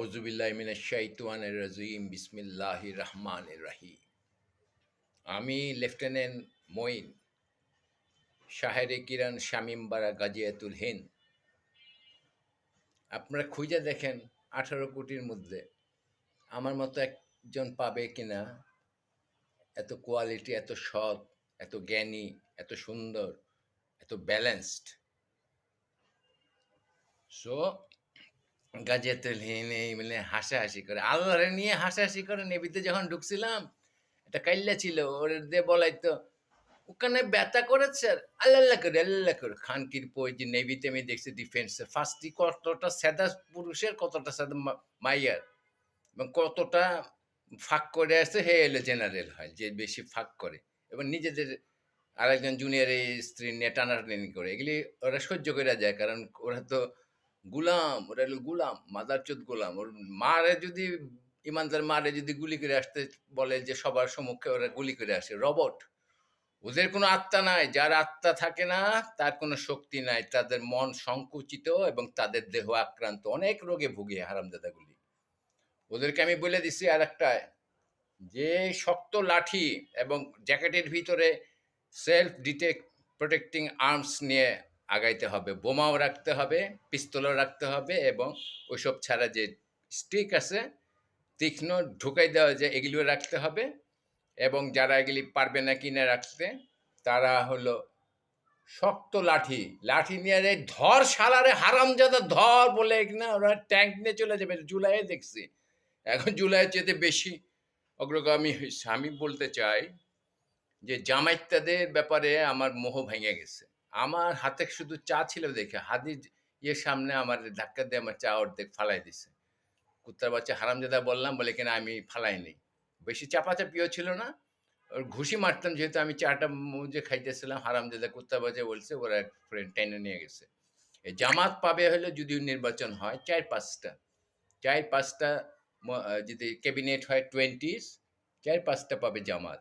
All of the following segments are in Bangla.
আউযুবিল্লাহি মিনাশ শাইতানির রাজিম বিসমিল্লাহির রহমানির রহিম। আমি লেফটেন্যান্ট মঈন, শাহেরে কিরান শামীমবাড়া গাজিয়াতুল হিন্দ। আপনারা খুঁজে দেখেন 18 কোটির মধ্যে আমার মতো একজন পাবে কিনা, এত কোয়ালিটি, এত সৎ, এত জ্ঞানী, এত সুন্দর, এত ব্যালেন্সড। সো গাজিয়াতুল হিন্দ এই মানে হাসাহাসি করে, আল্লাহরে নিয়ে হাসাহাসি করে। নেভিতে যখন ঢুকছিলাম, একটা কাইল্লা ছিল, ওর দিয়ে বলাইতো ওখানে ব্যথা করেছে, আল্লাহ করে খানকির পই যে নেভিতে আমি দেখছি ডিফেন্সে ফার্স্টই কতটা সাদা পুরুষের, কতটা সাদা মাইয়ার, এবং কতটা ফাঁক করে আসছে, হে এলে জেনারেল হয় যে বেশি ফাঁক করে, এবং নিজেদের আরেকজন জুনিয়র স্ত্রী নিয়ে টানাটানি করে। এগুলি ওরা সহ্য করে যায়, কারণ ওরা তো গুলাম, ওরা হলো গুলাম, মাদারচোদ গোলাম। ওর মারে যদি, ইমানদার মারে যদি গুলি করে আসতে বলে, যে সবার সম্মুখে ওরা গুলি করে আসে, রবট। ওদের কোনো আত্মা নাই। যার আত্মা থাকে না তার কোনো শক্তি নাই, তাদের মন সংকুচিত এবং তাদের দেহ আক্রান্ত, অনেক রোগে ভুগে হারামজাদাগুলি। ওদেরকে আমি বলে দিছি আর একটা, যে শক্ত লাঠি এবং জ্যাকেটের ভিতরে সেলফ ডিটেক্ট প্রোটেক্টিং আর্মস নিয়ে আগাইতে হবে। বোমাও রাখতে হবে, পিস্তলও রাখতে হবে, এবং ওইসব ছাড়া যে স্টিক আছে তীক্ষ্ণ ঢুকাই দেওয়া যায়, এগুলিও রাখতে হবে। এবং যারা এগুলি পারবে না কিনে রাখতে, তারা হলো শক্ত লাঠি, লাঠি নিয়ে রে ধর শালারে হারামজাদা ধর বলে না, ওরা ট্যাঙ্ক নিয়ে চলে যাবে। জুলাইয়ে দেখছি, এখন জুলাইয়ের চেয়ে বেশি অগ্রগামী হয়েছে। আমি বলতে চাই যে জামাইত্যাদের ব্যাপারে আমার মোহ ভেঙে গেছে। আমার হাতে শুধু চা ছিল দেখে হাদির ইয়ের সামনে আমার ধাক্কা দিয়ে আমার চা অর্ধেক ফালাই দিছে। কুত্তার বাচ্চা হারামজাদা বললাম বলে কিনা আমি ফালাইনি। বেশি চাপাচাপিও ছিল না। ওর ঘুষি মারতাম, যেহেতু আমি চাটা মুজে খাইতেছিলাম। হারামজাদা কুত্তার বাচ্চা বলছে ওরা এক ফ্রেন্ড টেনে নিয়ে গেছে। এই জামাত পাবে হলো যদি নির্বাচন হয় 4-5টা, 4-5টা যদি ক্যাবিনেট হয় 20s, 4-5টা পাবে জামাত।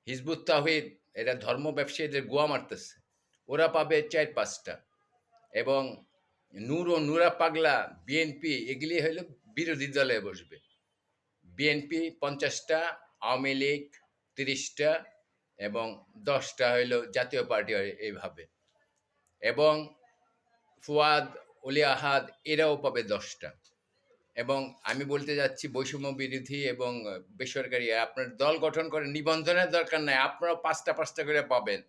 হিজবুত তাওহীদ এরা ধর্ম ব্যবসায়ীদের গোয়া মারতেছে, ওরা পাবে 4-5টা। এবং নূর ও নুরা পাগলা বিএনপি এগুলি হইলো বিরোধী দলে বসবে। বিএনপি 50টা, আওয়ামী লীগ 30টা, এবং 10টা হইল জাতীয় পার্টি, এইভাবে। এবং ফুয়াদ, অলি আহাদ এরাও পাবে 10টা। এবং আমি বলতে যাচ্ছি বৈষম্য বিরোধী এবং বেসরকারি, আপনার দল গঠন করে নিবন্ধনের দরকার নাই, আপনারাও 5টা 5টা করে পাবেন।